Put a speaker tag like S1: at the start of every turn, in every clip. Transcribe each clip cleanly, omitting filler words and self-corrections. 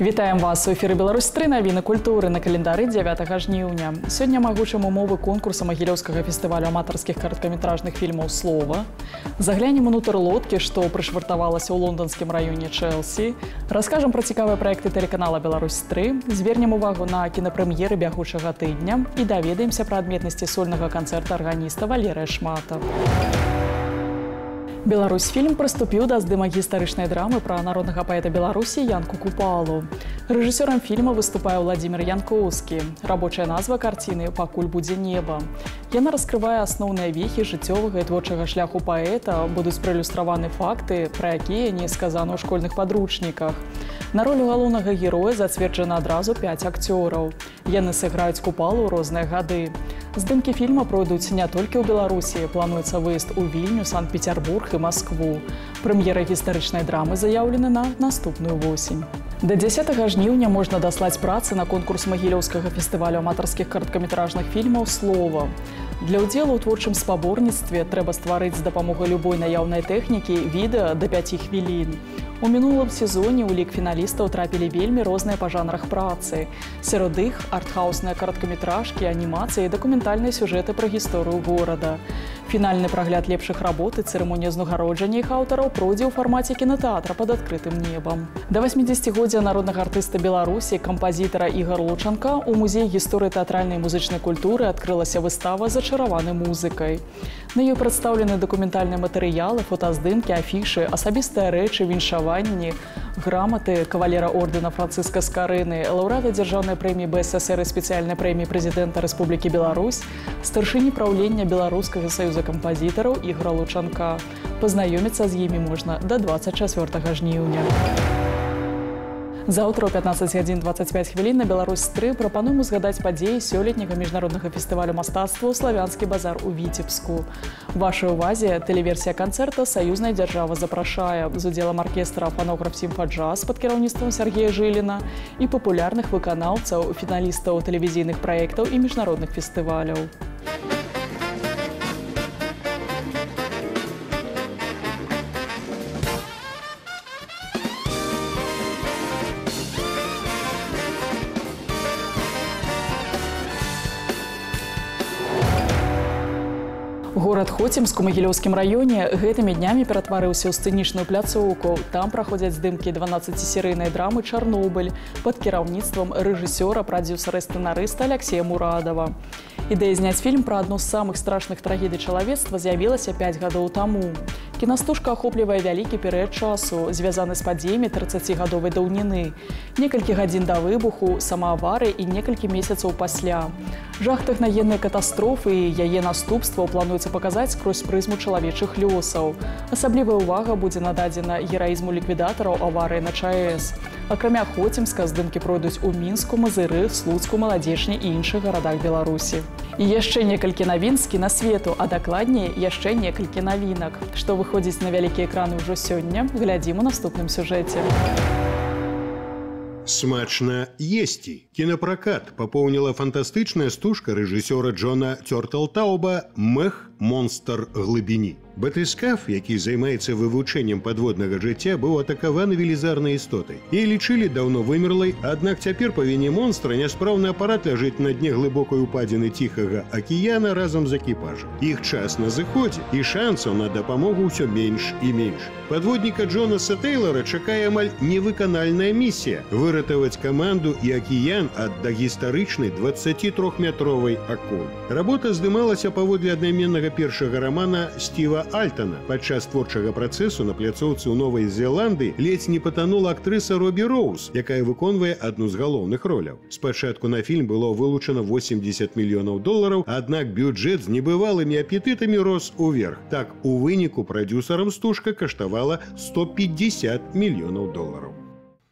S1: Вітаем вас у эфіры Беларусь-3, навіны культуры на календары 9 жніўня. Сёння магучым умовы конкурса магілёўскага фестывалю аматарскіх кароткаметражных фільмаў «Слова». Заглянем унутр лодкі, што прышвартавалася ў лонданскім раёне Чэлсі. Раскажам пра цікавыя праекты тэлеканала Беларусь-3, звернем увагу на кінапрэм'еры бягучага тыдня і даведаемся пра адметнасці сольнага канцэрта арганіста Валерыя Шмата. Беларусьфільм прыступіў да здыма гістарычнай драмы пра народнага паэта Беларусі Янку Купалу. Рэжысёрам фільма выступае Владзімір Янкоўскі. Рабочая назва карціны «Пакуль будзе неба». Яна раскрывае асноўныя вехі жыццёвага і творчага шляху паэта, будуць праілюстраваны факты, пра якія не сказана ў школьных падручніках. На ролю галоўнага героя зацверджана адразу 5 акцёраў. Яны сыграюць Купалу ў розныя гады. Здымкі фільма пройдуць не толькі ў Беларусі, плануецца выезд у Вільню, Санкт-Петербург і Маскву. Прэм'ера гістарычнай драмы заяўлены на наступную восень. До 10 жніўня можна даслаць працы на конкурс магілёўскага фестывалю аматарскіх кароткаметражных фільмаў «Слова». Для ўдзелу ў творчым спаборніцтве трэба стварыць з дапамогай любой наяўнай тэхнікі відэа да 5 хвілін. У мінулым сезоне ў лік фіналістаў трапілі вельмі розныя па жанрах працы. Сярод іх артхаусныя кароткаметражкі, анімацыі і дакументальныя сюжэты пра гісторыю горада. Фінальны прагляд лепшых работ і цырымонія ўзнагароджання іх аўтараў пройдзе ў фармаце кінатэатра пад адкрытым небам. Да 80-годдзя народнага артыста Беларусі, кампазітара Ігар Лучанка, у музеі гісторыі тэатральнай і музычнай культуры адкрылася выстава «Зачараваны музыкай». На ёй прадстаўлены дакументальныя матэрыялы, фотаздымкі, афішы, асабістыя рэчы, віншаванні, граматы кавалера ордэна Францыска Скарыны, лаўрэата дзяржаўнай прэміі БССР і спецыяльнай прэміі прэзідэнта Рэспублікі Беларусь, старшыні праўлення Беларускага саюза кампазітараў Ігара Лучанка. Пазнаёміцца з імі можна да 24 жніўня. Заўтра ў 15:25 на Беларусь-3 прапануем узгадаць падзеі сёлетняга міжнароднага фестывалю мастацтва «Славянскі базар» у Віцебску. Вашай увазе тэлеверсія канцэрта «Саюзная дзяржава запрашае» з удзелам аркестра «Фанограф Сімфа-джаз» пад кіраўніцтвам Сергея Жыліна і папулярных выканаўцаў, фіналістаў тэлевізійных праектаў і міжнародных фестываляў. Горад Хоцімск у Магілёўскім раёне гэтымі днямі ператварыўся ў сцэнічную пляцоўку. Там праходзяць здымкі 12-серыйнай драмы «Чарнобыль» пад кіраўніцтвам рэжысёра, прадзюсара і сцэнарыста Аляксея Мурадава. Ідэя зняць фільм пра адну з самых страшных трагедый чалавецтва з'явілася 5 гадоў таму. Кінастужка ахоплівае вялікі перыяд часу, звязаны з падзеямі 30-гадовай даўніны. Некалькі гадзін да выбуху, самааварыі і некалькі месяцаў пасля. Жах тэхнагеннай катастрофы і яе наступстваў плануецца паказаць скрозь прызму чалавечых лёсаў. Асаблівая ўвага будзе нададзена гераізму ліквідатараў аварыі на ЧАЭС. Акрамя Хоцімска здымкі пройдуць у Мінску, Мазыры, Слуцку, Маладзечні і іншых гарадах Беларусі. І яшчэ некалькі навін з кінасвету, а дакладней яшчэ некалькі навінак. Што выходзіць на вялікія экраны ўжо сёння, глядзім у наступным сюжэце.
S2: Смачна есці. Кінапракат папоўніла фантастычная стужка рэжысёра Джона Тёртлтауба «Мех. Монстр глыбіні». Батыскаф, які займаецца вывучэннем падводнага жыцця, быў атакаваны велізарнай істотай. І лічылі даўно вымерлай, аднак цяпер па віне монстра няспраўны апарат ляжыць на дне глыбокай упадзіны Ціхага акіяна разам з экіпажам. Іх час на зыходзе, і шансаў на дапамогу ўсё менш і менш. Падводніка Джонаса Тэйлара чакае амаль невыканальная місія – выратаваць каманду і акіян ад дагістарычнай 23-метровай акулы. Работа здымалася паводле аднайменнага першага рамана Стіва Альтана. Падчас творчага працэсу на пляцоўцы ў Новай Зеландыі ледзь не патанула актрыса Робі Роуз, якая выконвае адну з галоўных роляў. Спачатку на фільм было вылучана $80 мільёнаў, аднак бюджэт з небывалымі апетытамі рос уверх. Так, у выніку прадзюсарам стужка каштавала $150 мільёнаў.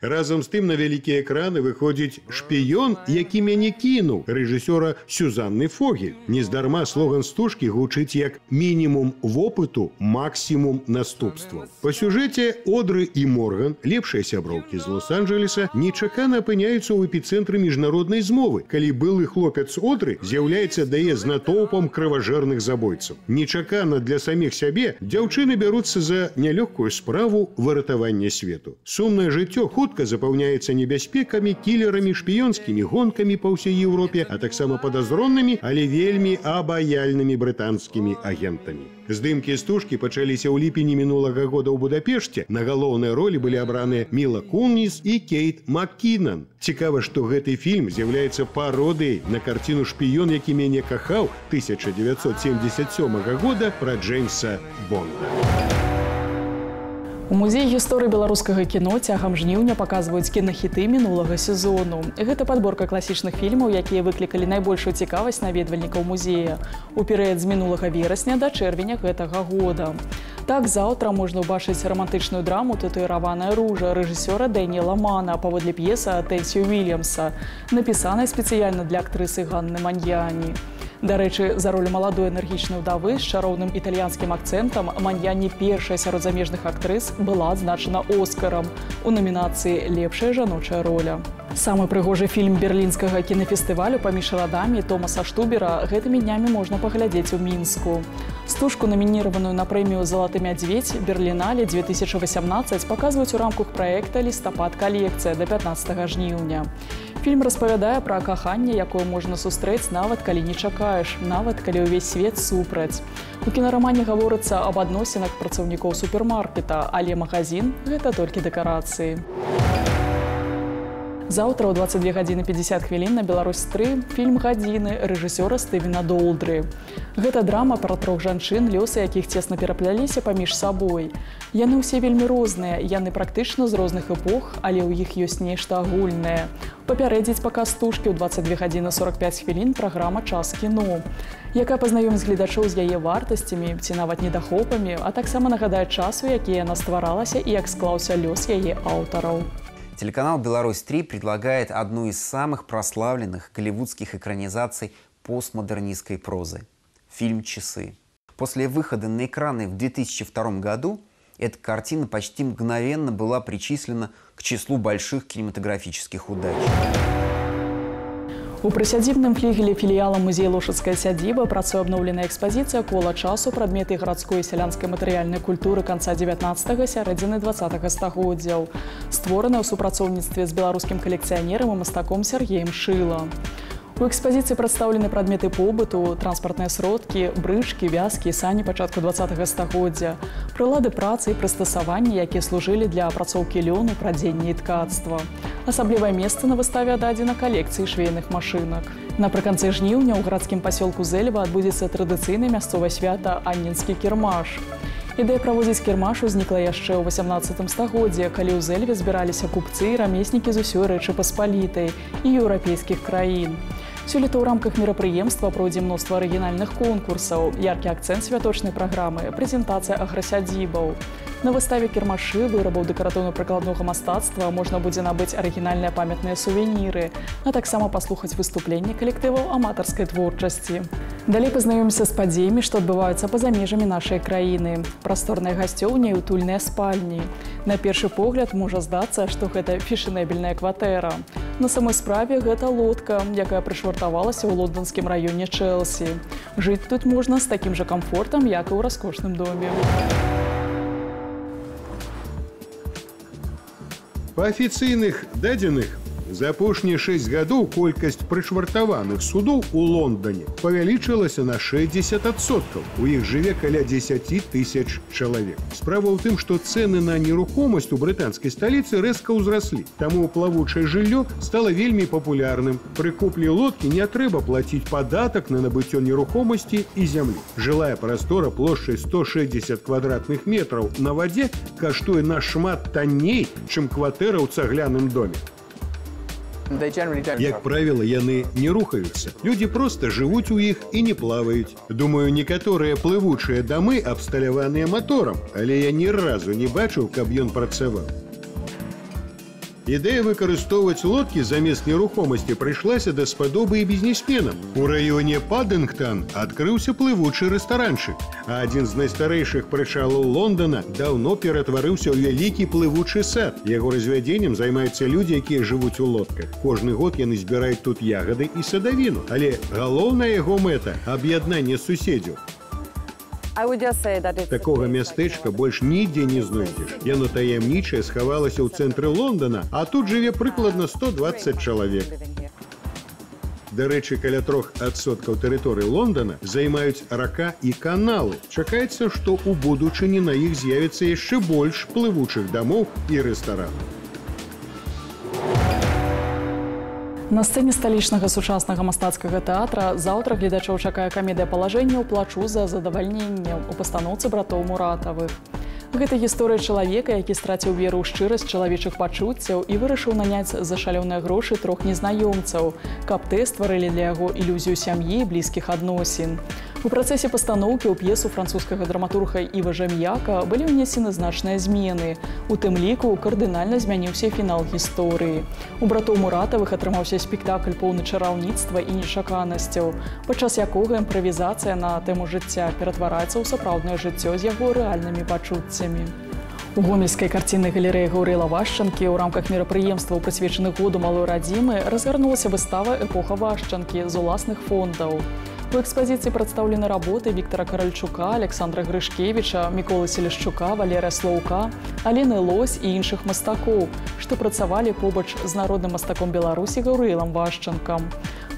S2: Разам з тым на вялікія экраны выходзіць «Шпіён, які мяне кінуў» рэжысёра Сюзанны Фогель. Нездарма слоган стужкі гучыць як «Мінімум вопыту, максімум наступстваў». Па сюжэце Одры і Морган, лепшыя сяброўкі з Лос-Анджелеса, нечакана апыняюцца ў эпіцэнтры міжнароднай змовы, калі былы хлопец Одры з'яўляецца дае з натоўпам крыважэрных забойцаў. Нечакана для саміх сябе дзяўчыны бяруцца за нялёгкую справу выратавання свету. Сумнае жыццё хутка хутка запаўняецца небяспекамі, кілерамі, шпіёнскімі гонкамі па ўсёй Еўропе, а таксама падазронымі, але вельмі абаяльнымі брытанскімі агентамі. Здымкі стужкі пачаліся ў ліпені мінулага года ў Будапешце. На галоўнай ролі былі абраныя Міла Куніс і Кейт Маккінан. Цікава, што гэты фільм з'яўляецца пародыяй на карціну «Шпіён, які мяне кахаў» 1977 года пра Джеймса Бонда.
S1: У музеі гісторыі беларускага кіно цягам жніўня паказваюць кінахіты мінулага сезону. Гэта падборка класічных фільмаў, якія выклікалі найбольшую цікавасць наведвальнікаў музея у перыяд з мінулага верасня да чэрвеня гэтага года. Так, заўтра можна ўбачыць рамантычную драму «Татуіраваная ружа» рэжысёра Дэніела Мана паводле п'есы Тэнсі Уільямса, напісанай спецыяльна для актрысы Ганны Маньяні. Дарэчы, за ролю маладой энергічнай удавы з чароўным італьянскім акцэнтам Маньяні, першая сярод замежных актрыс, была адзначана Оскарам у намінацыі «Лепшая жаночая роля». Самы прыгожы фільм берлінскага кінафестывалю «Паміж радамі» Томаса Штубера гэтымі днямі можна паглядзець у Мінску. Стужку, намініраваную на прэмію «Залаты мядзведзь» Берлінале 2018, паказваюць у рамках праекта «Лістапад калекцыя» да 15 жніўня. Фільм распавядае пра каханне, якое можна сустрэць нават калі не чакаеш, нават калі ўвесь свет супраць. У кінарамане гаворыцца аб адносінах працаўнікоў супермаркета, але магазин – гэта толькі дэкарацыі. Заўтра ў 22 гадзіны 50 хвілін на Беларусь-3 фільм «Гадзіны» рэжысёра Стывена Долдры. Гэта драма пра трох жанчын, лёсы якіх цесна перапляліся паміж сабой. Яны ўсе вельмі розныя, яны практычна з розных эпох, але ў іх ёсць нешта агульнае. Папярэдзіць паказ стужкі ў 22 гадзіны 45 хвілін праграма «Час кіно», якая пазнаёміць гледачоў з яе вартасцямі ці нават недахопамі, а таксама нагадае часу, які яна стваралася і як склаўся лёс яе аўтараў.
S3: Телеканал «Беларусь-3» предлагает одну из самых прославленных голливудских экранизаций постмодернистской прозы – фильм «Часы». После выхода на экраны в 2002 году эта картина почти мгновенно была причислена к числу больших кинематографических удач.
S1: У прысядзібным флігелі філіяла музея «Лошадская сядзіба» працуе абноўленая экспазіцыя кола часу прадметы гарадской і сялянскай матэрыяльнай культуры канца 19-га, сярэдзіны 20-га стагоддзяў, створаная ў супрацоўніцтве з беларускім калекцыянерам і мастаком Сергеем Шыла. У экспазіцыі прадстаўлены прадметы побыту, транспартныя сродкі, брычкі, вязкі, сані пачатку 20-га стагоддзя, прылады працы і прыстасаванні, якія служылі для апрацоўкі лёну, прадзення і ткацтва. Асаблівае месца на выставе аддадзена калекцыі швейных машынак. Напрыканцы жніўня ў гарадскім пасёлку Зэльва адбудзецца традыцыйнае мясцовае свята Анненскі кірмаш. Ідэя праводзіць кірмаш узнікла яшчэ ў 18 стагоддзі, калі ў Зэльве збіраліся купцы і рамеснікі з усёй Рэчы Паспалітай і еўрапейскіх краін. Сёлета ў рамках мерапрыемства пройдзе мноства арыгінальных конкурсаў, яркі акцэнт святочнай праграмы, прэзентацыя аграсядзібаў. На выставе кірмашы, вырабаў дэкаратыўна-прыкладнога мастацтва можна будзе набыць арыгінальныя памятныя сувеніры, а таксама паслухаць выступленні калектываў аматарскай творчасці. Далей пазнаёмся з падзеямі, што адбываюцца па-за межамі нашай краіны. Прасторныя гасцёўні і утульныя спальні. На першы погляд можа здацца, што гэта фешэнэбельная кватэра. На самой справе гэта лодка, якая прышвартавалася ў лонданскім раёне Чэлсі. Жыць тут можна з такім жа камфортам, як і ў раскошным доме.
S2: Па афіцыйных дадзеных, за апошнія 6 гадоў колькасць прышвартаваных судоў у Лондоне павялічылася на 60%. У іх жыве каля 10 тысяч чалавек. Справа ў тым, што цэны на нерухомасць у брытанскай сталіцы рэзка ўзраслі. Таму плавучае жыллё стала вельмі папулярным. Пры куплі лодкі не трэба плаціць падатак на набыццё нерухомасці і зямлі. Жылая прастора плошчай 160 квадратных метраў на вадзе каштуе нашмат танней, чым кватэра ў цагляным доме. Як правіла, яны не рухаюцца. Людзі проста жывуць у іх і не плаваюць. Думаю, некаторыя плывучыя дамы абсталяваныя маторам, але я ні разу не бачыў, каб ён працаваў. Ідэя выкарыстоўваць лодкі замест нерухомасці прыйшлася даспадобы і бізнесменам. У раёне Паддынгтон адкрыўся плывучы рэстаранчык, а адзін з найстарэйшых прычалаў Лондона даўно ператварыўся ў вялікі плывучы сад. Яго развядзеннем займаюцца людзі, якія жывуць у лодках. Кожны год яны збіраюць тут ягады і садавіну, але галоўная яго мэта – аб'яднанне суседзяў. Такога мястэчка больш нідзе не знойдзеш. Яно таямнічае схавалася ў цэнтры Лондона, а тут жыве прыкладна 120 чалавек. Дарэчы, каля 3% тэрыторыі Лондона займаюць рака і каналы. Чакаецца, што ў будучыні на іх з'явіцца яшчэ больш плывучых дамоў і рэстаранаў.
S1: На сцэне сталічнага сучаснага мастацкага тэатра заўтра гледачоў чакае камедыя палажэнняў «Плачу за задавальненнем» у пастаноўцы братоў Муратавых. Гэта гісторыя чалавека, які страціў веру ў шчырасць чалавечых пачуццяў і вырашыў наняць за шалёныя грошы 3 незнаёмцаў, каб тэ стварылі для яго ілюзію сям'і і блізкіх адносін. У працэсе пастаноўкі ў п'есу французскага драматурга Іва Жам'яка былі ўнесены значныя змены. У тым ліку кардынальна змяніўся фінал гісторыі. У братоў Муратавых атрымаўся спектакль поўны чараўніцтва і нечаканасцяў, падчас якога імправізацыя на тэму жыцця ператвараецца ў сапраўднае жыццё з яго рэальнымі пачуццямі. У гомельскай карціннай галерэі Гаўрыла Вашчанкі ў рамках мерапрыемстваў, прысвечаных году малой радзімы, разгарнулася выстава «Эпоха Вашчанкі» з уласных фондаў. У экспазіцыі прадстаўлены работы Віктара Каральчука, Александра Грышкевіча, Міколы Селішчука, Валерыя Слаўка, Аліны Лось і іншых мастакоў, што працавалі побач з народным мастаком Беларусі Гаўрылам Вашчанкам.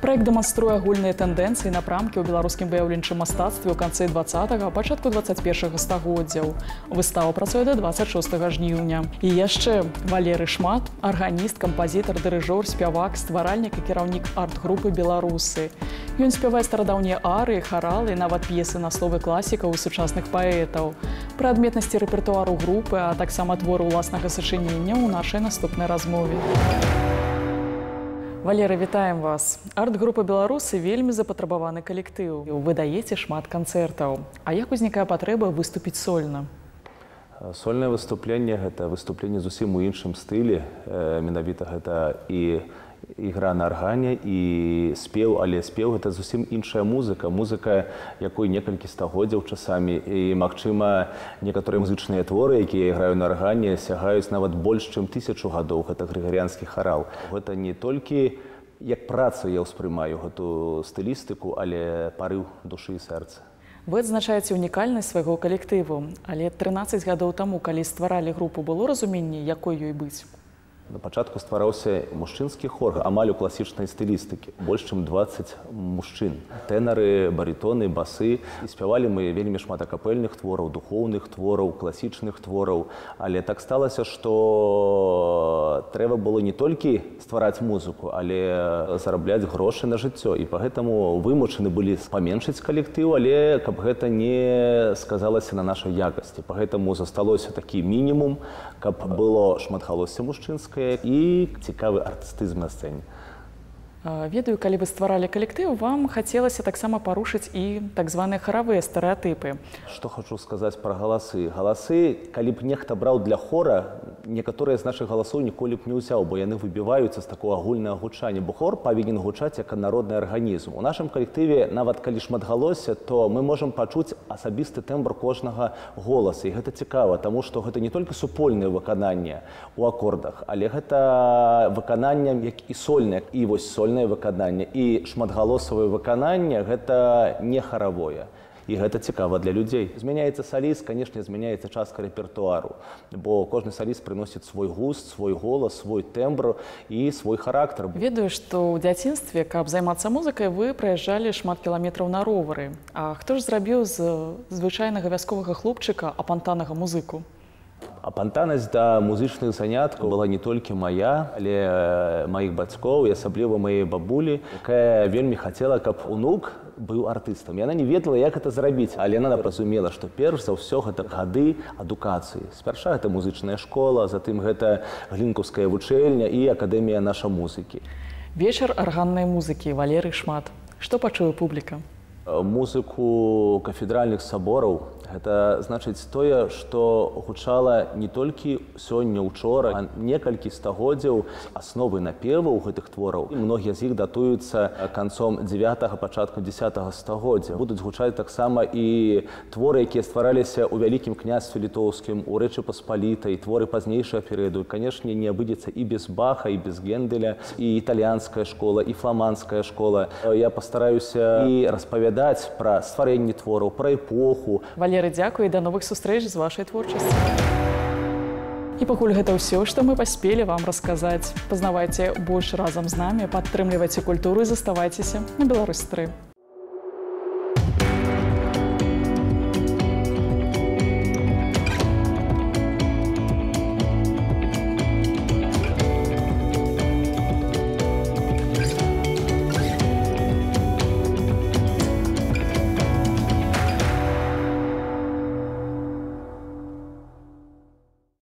S1: Праект дэманструе агульныя тэндэнцыі і напрамкі ў беларускім выяўленчым мастацтве ў канцы 20-га, пачатку 21-га стагоддзяў. Выстава працуе да 26 жніўня. І яшчэ Валерый Шмат, арганіст, кампазітар, дырыжор, спявак, стваральнік і кіраўнік арт-групы «Беларусы». Ён спявае старадаўнія арыі, харалы, нават п'есы на словы класікаў і сучасных паэтаў. Пра адметнасці рэпертуару групы, а таксама творы ўласнага сачынення ў нашай наступнай размове. Валерый, вітаем вас. Арт-група «Беларусы» вельмі запатрабаваны калектыў. Вы даеце шмат канцэртаў. А як узнікае патрэба выступіць сольна?
S4: Сольнае выступленне – гэта выступленне зусім у іншым стылі. Менавіта гэта і ігра на аргане, і спеў, але спеў – гэта зусім іншая музыка. Музыка, якой некалькі стагоддзяў часамі. І, магчыма, некаторыя музычныя творы, якія іграю на аргане, сягаюць нават больш, чым 1000 гадоў. Гэта грыгарыянскі харал. Гэта не толькі як працу я ўспрымаю гэту стылістыку, але парыў душы і сэрца.
S1: Вы адзначаеце унікальнасць свайго калектыву, але 13 гадоў таму, калі стваралі групу, было разуменне, якой ёй быць?
S4: На пачатку ствараўся мужчынскі хор, амаль у класічнай стылістыкі. Больш чым 20 мужчын. Тэнары, барытоны, басы. І спявалі мы вельмі шмат акапельных твораў, духоўных твораў, класічных твораў. Але так сталася, што трэба было не толькі ствараць музыку, але зарабляць грошы на жыццё. І пагэтаму вымушаны былі паменшыць калектыў, але каб гэта не сказалася на нашай якасці. Пагэтаму засталося такі мінімум, каб было шматгалоссе мужчынскае і цікавы артыстызм на сцэне.
S1: Ведаю, калі вы стваралі калектыў, вам хацелася таксама парушыць і так званыя харавыя стэрэатыпы.
S4: Што хачу сказаць пра галасы. Галасы, калі б нехта браў для хора, некаторыя з нашых галасоў ніколі б не ўзяў, бо яны выбіваюцца з такога агульнага гучання, бо хор павінен гучаць як народны арганізм. У нашым калектыве, нават калі шматгалосся, то мы можам пачуць асабісты тэмбр кожнага голаса. І гэта цікава, таму што гэта не толькі супольнае выкананне ў акордах, але гэта выкананне як і сольнае, і вось сольнае выкананне і шматгалосавае выкананне гэта не харавое. І гэта цікава для людзей. Змяняецца саліст, канешне, змяняецца частка рэпертуару, бо кожны саліст прыносіць свой густ, свой голас, свой тэмбр і свой характар.
S1: Ведаю, што ў дзяцінстве, каб займацца музыкай, вы праязджалі шмат кіламетраў на ровары. А хто ж зрабіў з звычайнага вясковага хлопчыка апантанага музыку?
S4: Апантанасць да музычных заняткаў была не толькі мая, але маіх бацькоў і асабліва маей бабулі, якая вельмі хацела, каб унук быў артыстам. Яна не ведала, як гэта зрабіць, але яна разумела, што перш за ўсё гэта гады адукацыі. Спярша гэта музычная школа, затым гэта глінкаўская вучэльня і акадэмія наша музыкі.
S1: Вечар арганнай музыкі, Валерый Шмат. Што пачуе публіка?
S4: Музыку кафедральных сабораў, Гэта значыць тое, што гучала не толькі сёння, учора, а некалькі стагоддзяў. Асновы напеваў гэтых твораў. Многія з іх датуюцца канцом 9-го, пачаткам 10-го стагоддзя. Будуць гучаць таксама і творы, якія ствараліся ў Вялікім княстве літоўскім, у Рэчы Паспалітай, творы пазнейшага перыяду. Канешне, не абыдзецца і без Баха, і без Генделя, і італьянская школа, і фламандская школа. Я пастараюся і распавядаць пра стварэнне твораў, пра эпоху.
S1: Валерый, дзякуй і да новых сустрэч з вашай творчасцю. І пакуль гэта ўсё, што мы паспелі вам расказаць. Пазнавайце больш разам з намі, падтрымлівайце культуру і заставайцеся на Беларусь 3.